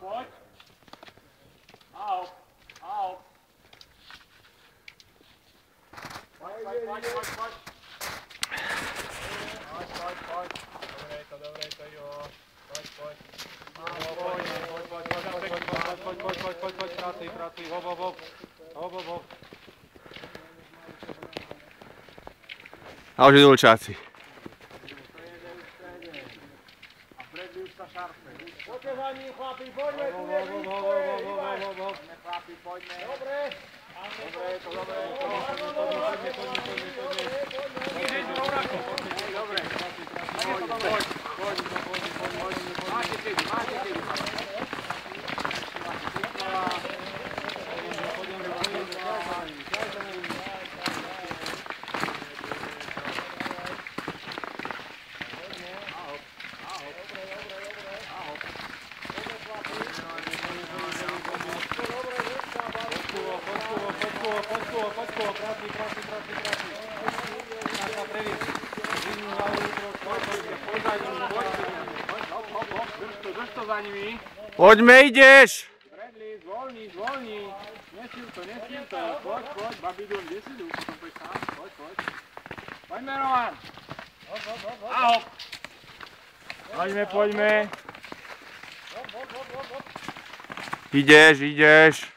poď. Ahoj, ahoj. Poď. Dobre to, jo. Poď. Poď, práci, hop. A už idú Lučáci. A Bradley už sa šarpe. Poďte za ním, chlapi, poďme, tu je blízko, chlapi, poďme. Dobre. Máte kedy. Poďko, práci. Náka previesť. Drž to za nimi. Poďme, ideš! Bradley, zvolni. Nesíl to. Poď. Babidon, kde si idú? Potom poď sám. Poď. Poďme, Roman. Ahop. Poďme. Ideš.